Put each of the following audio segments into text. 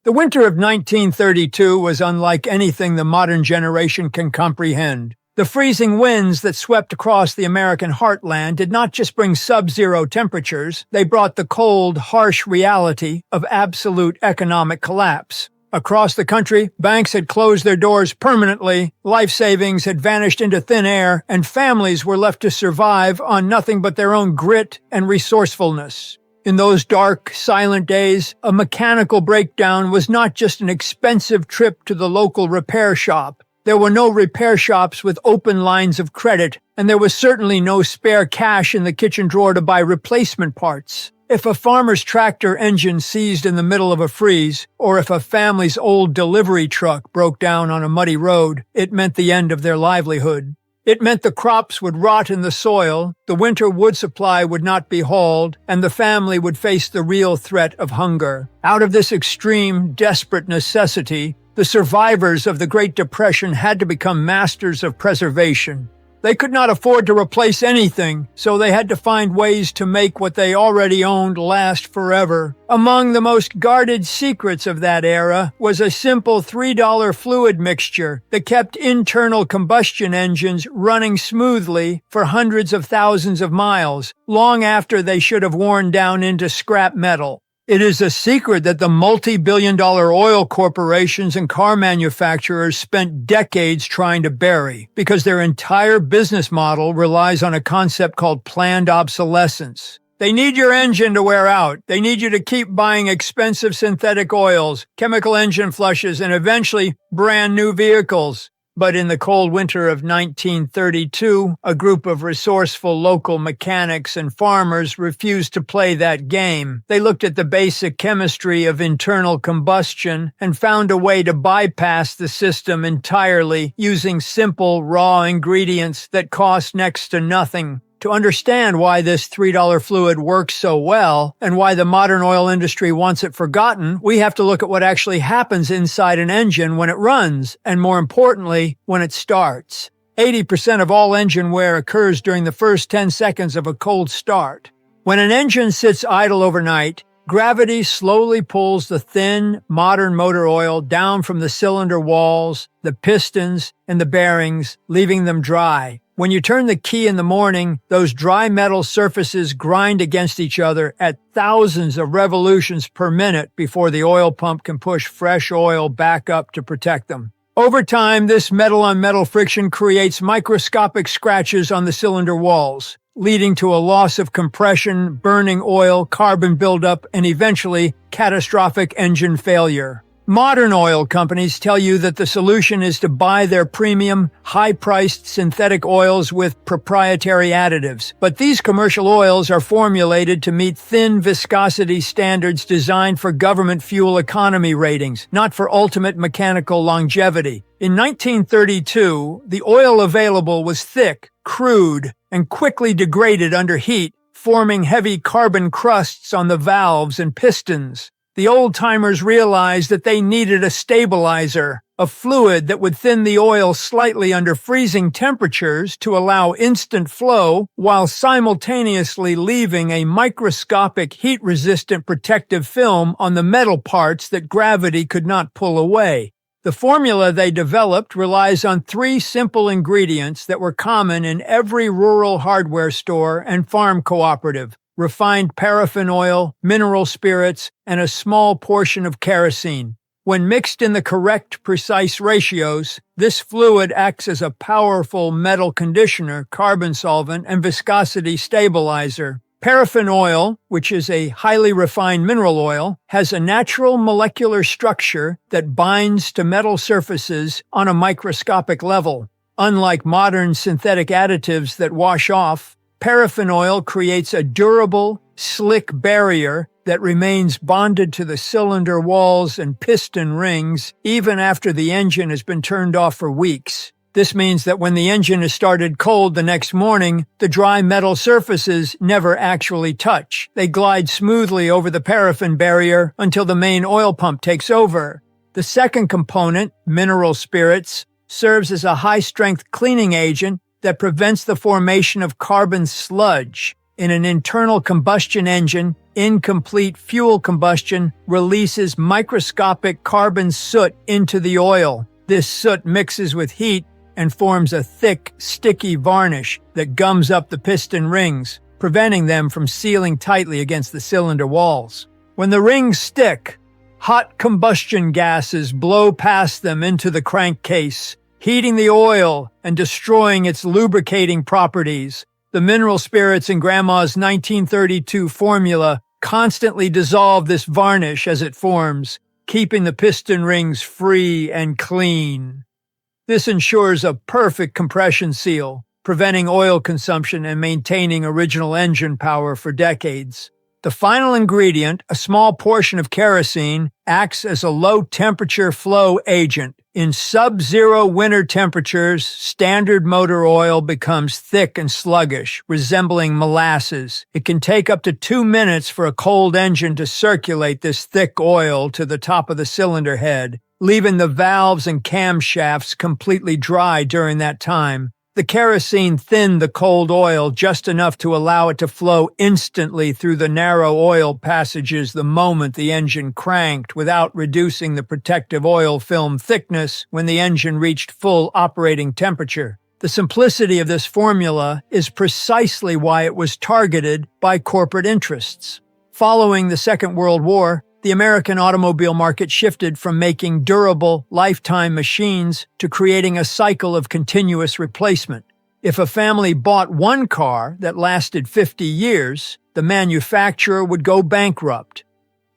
The winter of 1932 was unlike anything the modern generation can comprehend. The freezing winds that swept across the American heartland did not just bring sub-zero temperatures, they brought the cold, harsh reality of absolute economic collapse. Across the country, banks had closed their doors permanently, life savings had vanished into thin air, and families were left to survive on nothing but their own grit and resourcefulness. In those dark, silent days, a mechanical breakdown was not just an expensive trip to the local repair shop. There were no repair shops with open lines of credit, and there was certainly no spare cash in the kitchen drawer to buy replacement parts. If a farmer's tractor engine seized in the middle of a freeze, or if a family's old delivery truck broke down on a muddy road, it meant the end of their livelihood. It meant the crops would rot in the soil, the winter wood supply would not be hauled, and the family would face the real threat of hunger. Out of this extreme, desperate necessity, the survivors of the Great Depression had to become masters of preservation. They could not afford to replace anything, so they had to find ways to make what they already owned last forever. Among the most guarded secrets of that era was a simple $3 fluid mixture that kept internal combustion engines running smoothly for hundreds of thousands of miles, long after they should have worn down into scrap metal. It is a secret that the multi-billion-dollar oil corporations and car manufacturers spent decades trying to bury, because their entire business model relies on a concept called planned obsolescence. They need your engine to wear out. They need you to keep buying expensive synthetic oils, chemical engine flushes, and eventually brand new vehicles. But in the cold winter of 1932, a group of resourceful local mechanics and farmers refused to play that game. They looked at the basic chemistry of internal combustion and found a way to bypass the system entirely using simple, raw ingredients that cost next to nothing. To understand why this $3 fluid works so well and why the modern oil industry wants it forgotten, we have to look at what actually happens inside an engine when it runs, and more importantly, when it starts. 80% of all engine wear occurs during the first 10 seconds of a cold start. When an engine sits idle overnight, gravity slowly pulls the thin, modern motor oil down from the cylinder walls, the pistons, and the bearings, leaving them dry. When you turn the key in the morning, those dry metal surfaces grind against each other at thousands of revolutions per minute before the oil pump can push fresh oil back up to protect them. Over time, this metal-on-metal friction creates microscopic scratches on the cylinder walls, leading to a loss of compression, burning oil, carbon buildup, and eventually catastrophic engine failure. Modern oil companies tell you that the solution is to buy their premium, high-priced synthetic oils with proprietary additives. But these commercial oils are formulated to meet thin viscosity standards designed for government fuel economy ratings, not for ultimate mechanical longevity. In 1932, the oil available was thick, crude, and quickly degraded under heat, forming heavy carbon crusts on the valves and pistons. The old-timers realized that they needed a stabilizer, a fluid that would thin the oil slightly under freezing temperatures to allow instant flow while simultaneously leaving a microscopic heat-resistant protective film on the metal parts that gravity could not pull away. The formula they developed relies on 3 simple ingredients that were common in every rural hardware store and farm cooperative: refined paraffin oil, mineral spirits, and a small portion of kerosene. When mixed in the correct, precise ratios, this fluid acts as a powerful metal conditioner, carbon solvent, and viscosity stabilizer. Paraffin oil, which is a highly refined mineral oil, has a natural molecular structure that binds to metal surfaces on a microscopic level. Unlike modern synthetic additives that wash off, paraffin oil creates a durable, slick barrier that remains bonded to the cylinder walls and piston rings even after the engine has been turned off for weeks. This means that when the engine is started cold the next morning, the dry metal surfaces never actually touch. They glide smoothly over the paraffin barrier until the main oil pump takes over. The second component, mineral spirits, serves as a high-strength cleaning agent that prevents the formation of carbon sludge. In an internal combustion engine, incomplete fuel combustion releases microscopic carbon soot into the oil. This soot mixes with heat and forms a thick, sticky varnish that gums up the piston rings, preventing them from sealing tightly against the cylinder walls. When the rings stick, hot combustion gases blow past them into the crankcase, heating the oil and destroying its lubricating properties. The mineral spirits in Grandma's 1932 formula constantly dissolve this varnish as it forms, keeping the piston rings free and clean. This ensures a perfect compression seal, preventing oil consumption and maintaining original engine power for decades. The final ingredient, a small portion of kerosene, acts as a low-temperature flow agent. In sub-zero winter temperatures, standard motor oil becomes thick and sluggish, resembling molasses. It can take up to 2 minutes for a cold engine to circulate this thick oil to the top of the cylinder head, leaving the valves and camshafts completely dry during that time. The kerosene thinned the cold oil just enough to allow it to flow instantly through the narrow oil passages the moment the engine cranked, without reducing the protective oil film thickness when the engine reached full operating temperature. The simplicity of this formula is precisely why it was targeted by corporate interests. Following the Second World War, the American automobile market shifted from making durable, lifetime machines to creating a cycle of continuous replacement. If a family bought one car that lasted 50 years, the manufacturer would go bankrupt.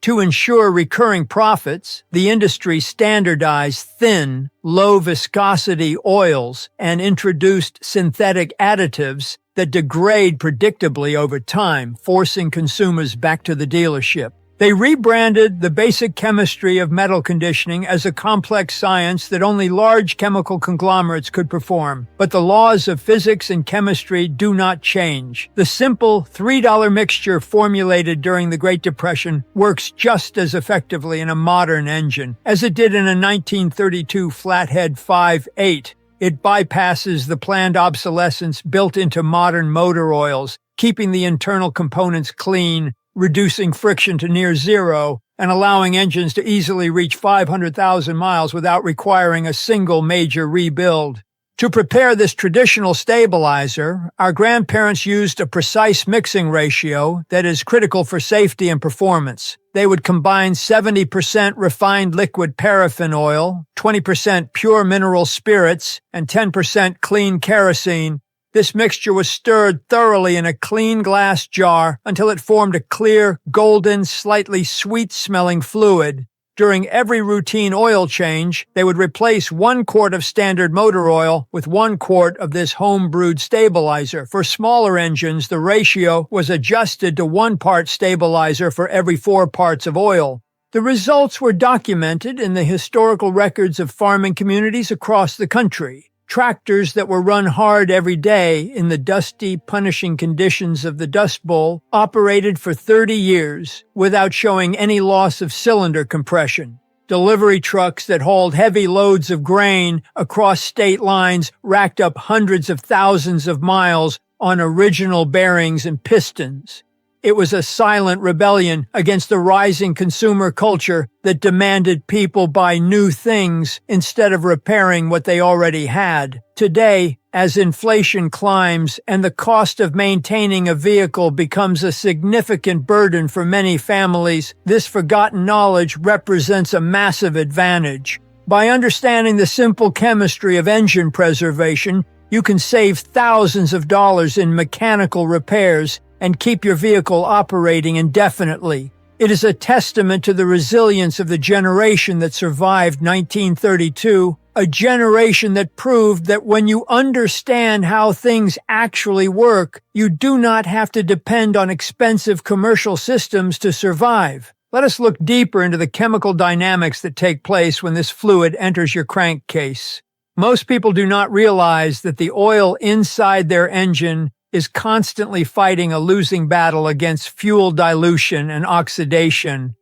To ensure recurring profits, the industry standardized thin, low-viscosity oils and introduced synthetic additives that degrade predictably over time, forcing consumers back to the dealership. They rebranded the basic chemistry of metal conditioning as a complex science that only large chemical conglomerates could perform. But the laws of physics and chemistry do not change. The simple $3 mixture formulated during the Great Depression works just as effectively in a modern engine as it did in a 1932 Flathead 5.8. It bypasses the planned obsolescence built into modern motor oils, keeping the internal components clean, reducing friction to near zero, and allowing engines to easily reach 500,000 miles without requiring a single major rebuild. To prepare this traditional stabilizer, our grandparents used a precise mixing ratio that is critical for safety and performance. They would combine 70% refined liquid paraffin oil, 20% pure mineral spirits, and 10% clean kerosene. This mixture was stirred thoroughly in a clean glass jar until it formed a clear, golden, slightly sweet-smelling fluid. During every routine oil change, they would replace 1 quart of standard motor oil with 1 quart of this home-brewed stabilizer. For smaller engines, the ratio was adjusted to 1 part stabilizer for every 4 parts of oil. The results were documented in the historical records of farming communities across the country. Tractors that were run hard every day in the dusty, punishing conditions of the Dust Bowl operated for 30 years without showing any loss of cylinder compression. Delivery trucks that hauled heavy loads of grain across state lines racked up hundreds of thousands of miles on original bearings and pistons. It was a silent rebellion against the rising consumer culture that demanded people buy new things instead of repairing what they already had. Today, as inflation climbs and the cost of maintaining a vehicle becomes a significant burden for many families, this forgotten knowledge represents a massive advantage. By understanding the simple chemistry of engine preservation, you can save thousands of dollars in mechanical repairs and keep your vehicle operating indefinitely. It is a testament to the resilience of the generation that survived 1932, a generation that proved that when you understand how things actually work, you do not have to depend on expensive commercial systems to survive. Let us look deeper into the chemical dynamics that take place when this fluid enters your crankcase. Most people do not realize that the oil inside their engine is constantly fighting a losing battle against fuel dilution and oxidation.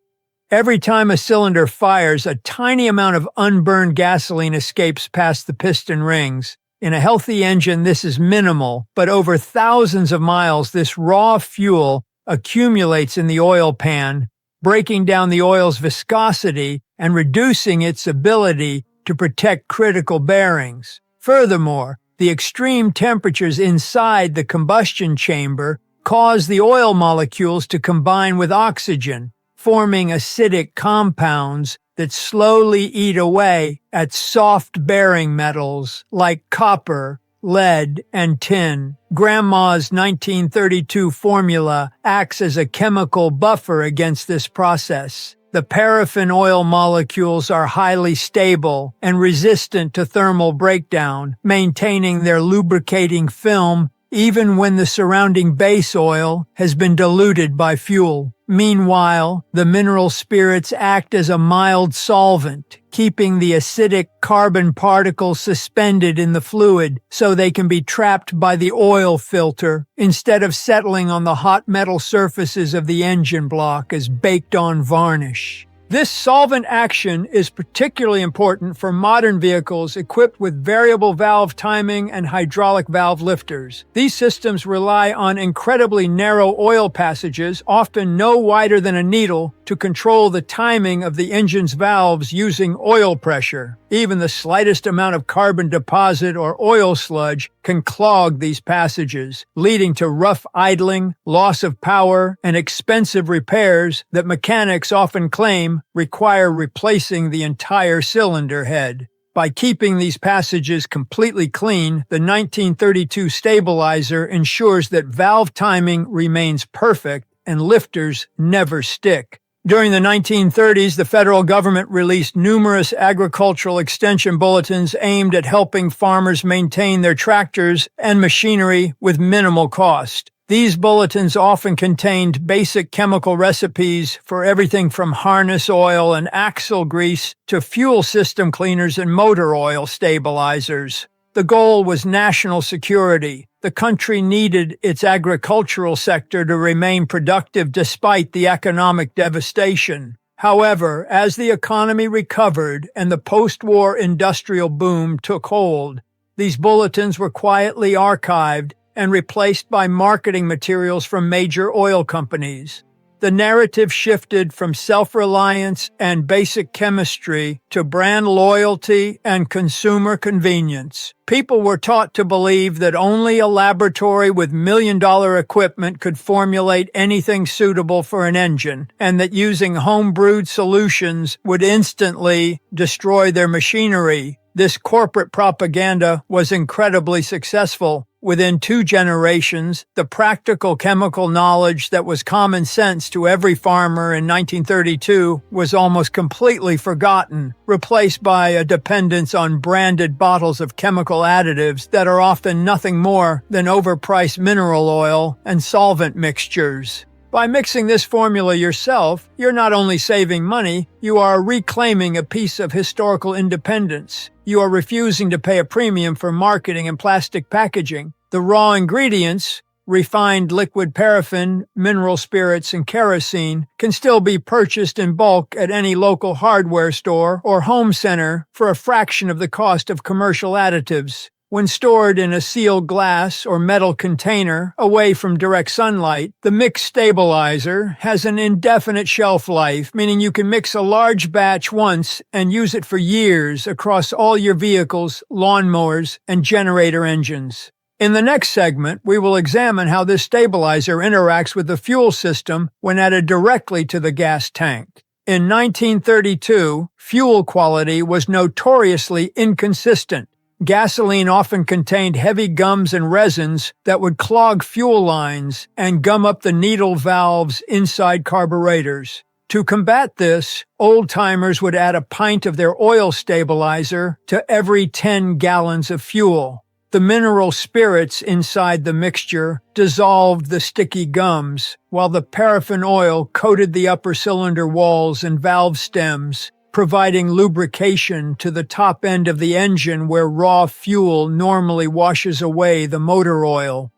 Every time a cylinder fires, a tiny amount of unburned gasoline escapes past the piston rings. In a healthy engine, this is minimal, but over thousands of miles, this raw fuel accumulates in the oil pan, breaking down the oil's viscosity and reducing its ability to protect critical bearings. Furthermore, the extreme temperatures inside the combustion chamber cause the oil molecules to combine with oxygen, forming acidic compounds that slowly eat away at soft bearing metals like copper, lead, and tin. Grandma's 1932 formula acts as a chemical buffer against this process. The paraffin oil molecules are highly stable and resistant to thermal breakdown, maintaining their lubricating film even when the surrounding base oil has been diluted by fuel. Meanwhile, the mineral spirits act as a mild solvent, keeping the acidic carbon particles suspended in the fluid so they can be trapped by the oil filter instead of settling on the hot metal surfaces of the engine block as baked-on varnish. This solvent action is particularly important for modern vehicles equipped with variable valve timing and hydraulic valve lifters. These systems rely on incredibly narrow oil passages, often no wider than a needle, to control the timing of the engine's valves using oil pressure. Even the slightest amount of carbon deposit or oil sludge can clog these passages, leading to rough idling, loss of power, and expensive repairs that mechanics often claim require replacing the entire cylinder head. By keeping these passages completely clean, the 1932 stabilizer ensures that valve timing remains perfect and lifters never stick. During the 1930s, the federal government released numerous agricultural extension bulletins aimed at helping farmers maintain their tractors and machinery with minimal cost. These bulletins often contained basic chemical recipes for everything from harness oil and axle grease to fuel system cleaners and motor oil stabilizers. The goal was national security. The country needed its agricultural sector to remain productive despite the economic devastation. However, as the economy recovered and the post-war industrial boom took hold, these bulletins were quietly archived and replaced by marketing materials from major oil companies. The narrative shifted from self-reliance and basic chemistry to brand loyalty and consumer convenience. People were taught to believe that only a laboratory with million-dollar equipment could formulate anything suitable for an engine, and that using home-brewed solutions would instantly destroy their machinery. This corporate propaganda was incredibly successful. Within 2 generations, the practical chemical knowledge that was common sense to every farmer in 1932 was almost completely forgotten, replaced by a dependence on branded bottles of chemical additives that are often nothing more than overpriced mineral oil and solvent mixtures. By mixing this formula yourself, you're not only saving money, you are reclaiming a piece of historical independence. You are refusing to pay a premium for marketing and plastic packaging. The raw ingredients, refined liquid paraffin, mineral spirits, and kerosene, can still be purchased in bulk at any local hardware store or home center for a fraction of the cost of commercial additives. When stored in a sealed glass or metal container away from direct sunlight, the mix stabilizer has an indefinite shelf life, meaning you can mix a large batch once and use it for years across all your vehicles, lawnmowers, and generator engines. In the next segment, we will examine how this stabilizer interacts with the fuel system when added directly to the gas tank. In 1932, fuel quality was notoriously inconsistent. Gasoline often contained heavy gums and resins that would clog fuel lines and gum up the needle valves inside carburetors. To combat this, old-timers would add a pint of their oil stabilizer to every 10 gallons of fuel. The mineral spirits inside the mixture dissolved the sticky gums, while the paraffin oil coated the upper cylinder walls and valve stems, providing lubrication to the top end of the engine where raw fuel normally washes away the motor oil.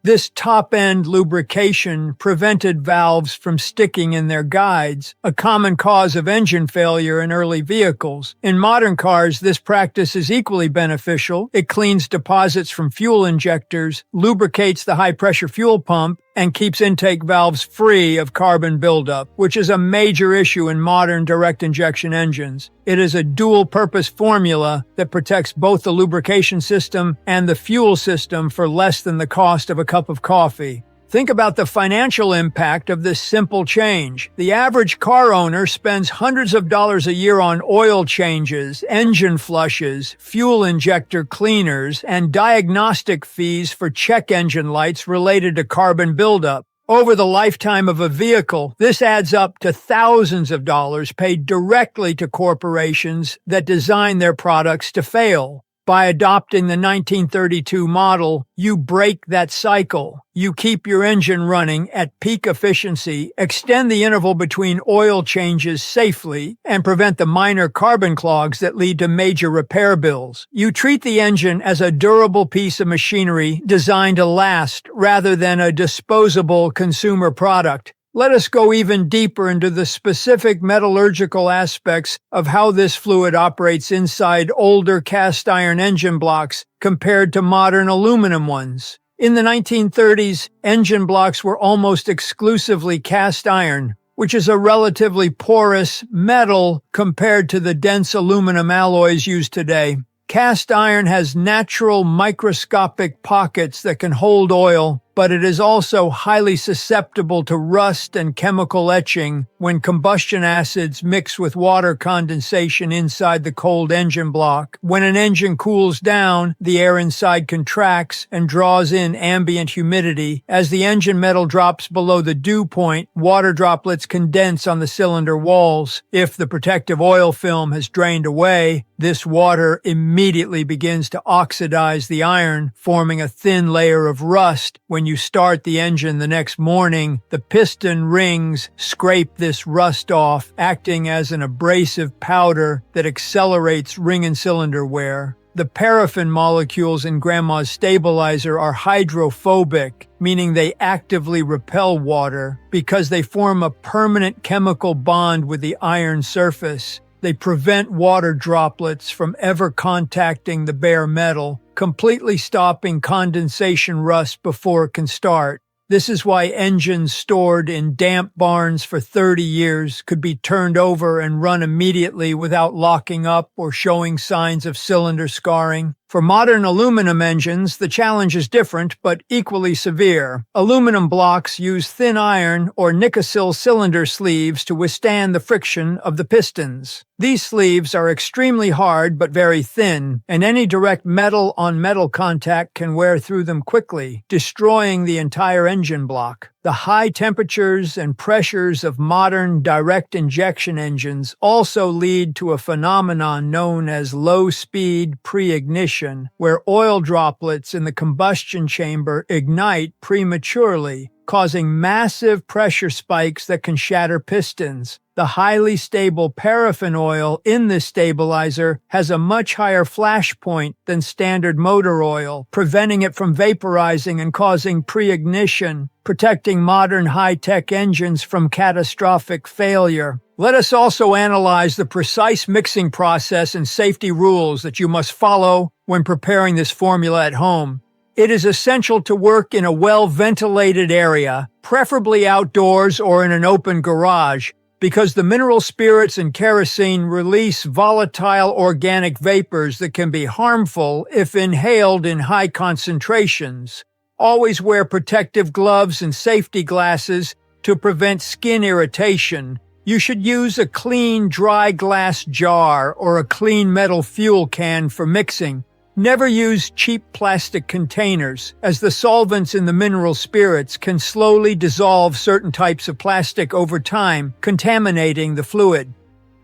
This top-end lubrication prevented valves from sticking in their guides, a common cause of engine failure in early vehicles. In modern cars, this practice is equally beneficial. It cleans deposits from fuel injectors, lubricates the high-pressure fuel pump, and keeps intake valves free of carbon buildup, which is a major issue in modern direct injection engines. It is a dual-purpose formula that protects both the lubrication system and the fuel system for less than the cost of a cup of coffee. Think about the financial impact of this simple change. The average car owner spends hundreds of dollars a year on oil changes, engine flushes, fuel injector cleaners, and diagnostic fees for check engine lights related to carbon buildup. Over the lifetime of a vehicle, this adds up to thousands of dollars paid directly to corporations that design their products to fail. By adopting the 1932 model, you break that cycle. You keep your engine running at peak efficiency, extend the interval between oil changes safely, and prevent the minor carbon clogs that lead to major repair bills. You treat the engine as a durable piece of machinery designed to last rather than a disposable consumer product. Let us go even deeper into the specific metallurgical aspects of how this fluid operates inside older cast iron engine blocks compared to modern aluminum ones. In the 1930s, engine blocks were almost exclusively cast iron, which is a relatively porous metal compared to the dense aluminum alloys used today. Cast iron has natural microscopic pockets that can hold oil, but it is also highly susceptible to rust and chemical etching when combustion acids mix with water condensation inside the cold engine block. When an engine cools down, the air inside contracts and draws in ambient humidity. As the engine metal drops below the dew point, water droplets condense on the cylinder walls. If the protective oil film has drained away, this water immediately begins to oxidize the iron, forming a thin layer of rust. When you start the engine the next morning, the piston rings scrape this rust off, acting as an abrasive powder that accelerates ring and cylinder wear. The paraffin molecules in Grandma's stabilizer are hydrophobic, meaning they actively repel water because they form a permanent chemical bond with the iron surface. They prevent water droplets from ever contacting the bare metal, completely stopping condensation rust before it can start. This is why engines stored in damp barns for 30 years could be turned over and run immediately without locking up or showing signs of cylinder scarring. For modern aluminum engines, the challenge is different but equally severe. Aluminum blocks use thin iron or Nicosil cylinder sleeves to withstand the friction of the pistons. These sleeves are extremely hard but very thin, and any direct metal-on-metal contact can wear through them quickly, destroying the entire engine block. The high temperatures and pressures of modern direct injection engines also lead to a phenomenon known as low-speed pre-ignition, where oil droplets in the combustion chamber ignite prematurely, causing massive pressure spikes that can shatter pistons. The highly stable paraffin oil in this stabilizer has a much higher flash point than standard motor oil, preventing it from vaporizing and causing pre-ignition, protecting modern high-tech engines from catastrophic failure. Let us also analyze the precise mixing process and safety rules that you must follow when preparing this formula at home. It is essential to work in a well-ventilated area, preferably outdoors or in an open garage, because the mineral spirits and kerosene release volatile organic vapors that can be harmful if inhaled in high concentrations. Always wear protective gloves and safety glasses to prevent skin irritation. You should use a clean, dry glass jar or a clean metal fuel can for mixing. Never use cheap plastic containers, as the solvents in the mineral spirits can slowly dissolve certain types of plastic over time, contaminating the fluid.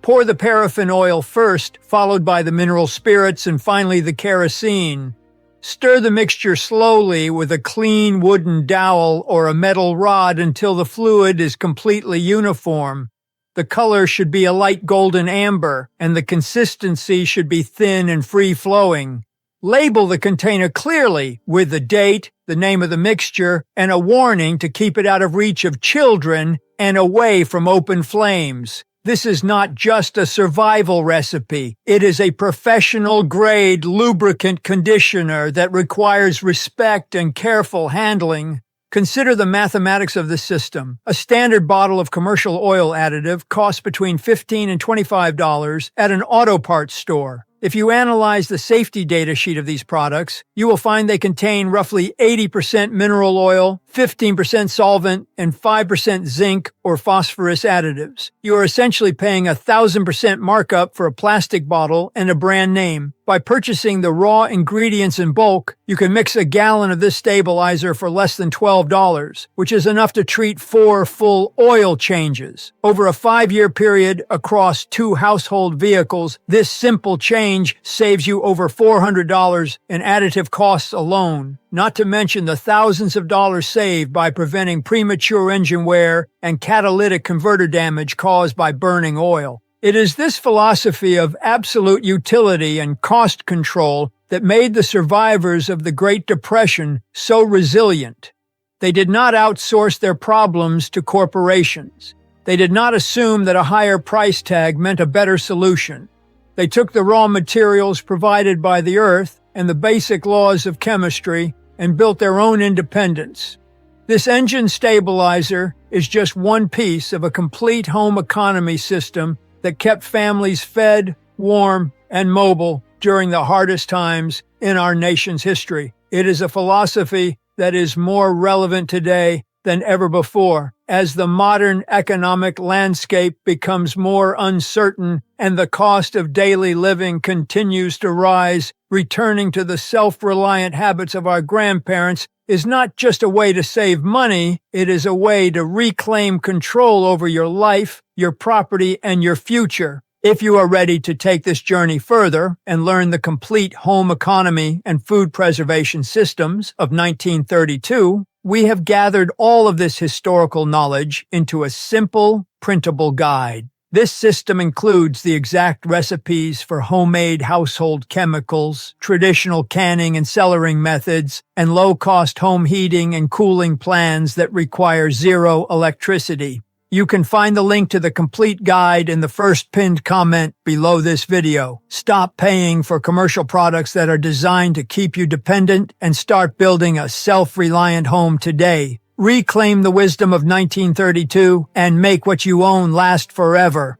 Pour the paraffin oil first, followed by the mineral spirits, and finally the kerosene. Stir the mixture slowly with a clean wooden dowel or a metal rod until the fluid is completely uniform. The color should be a light golden amber, and the consistency should be thin and free-flowing. Label the container clearly with the date, the name of the mixture, and a warning to keep it out of reach of children and away from open flames. This is not just a survival recipe. It is a professional-grade lubricant conditioner that requires respect and careful handling. Consider the mathematics of the system. A standard bottle of commercial oil additive costs between $15 and $25 at an auto parts store. If you analyze the safety data sheet of these products, you will find they contain roughly 80% mineral oil, 15% solvent, and 5% zinc or phosphorus additives. You are essentially paying 1,000% markup for a plastic bottle and a brand name. By purchasing the raw ingredients in bulk, you can mix a gallon of this stabilizer for less than $12, which is enough to treat 4 full oil changes. Over a 5-year period across 2 household vehicles, this simple change saves you over $400 in additive costs alone, not to mention the thousands of dollars saved by preventing premature engine wear and catalytic converter damage caused by burning oil. It is this philosophy of absolute utility and cost control that made the survivors of the Great Depression so resilient. They did not outsource their problems to corporations. They did not assume that a higher price tag meant a better solution. They took the raw materials provided by the earth and the basic laws of chemistry and built their own independence. This engine stabilizer is just one piece of a complete home economy system that kept families fed, warm, and mobile during the hardest times in our nation's history. It is a philosophy that is more relevant today than ever before, as the modern economic landscape becomes more uncertain and the cost of daily living continues to rise. Returning to the self-reliant habits of our grandparents is not just a way to save money, it is a way to reclaim control over your life, your property, and your future. If you are ready to take this journey further and learn the complete home economy and food preservation systems of 1932, we have gathered all of this historical knowledge into a simple, printable guide. This system includes the exact recipes for homemade household chemicals, traditional canning and cellaring methods, and low-cost home heating and cooling plans that require zero electricity. You can find the link to the complete guide in the first pinned comment below this video. Stop paying for commercial products that are designed to keep you dependent and start building a self-reliant home today. Reclaim the wisdom of 1932 and make what you own last forever.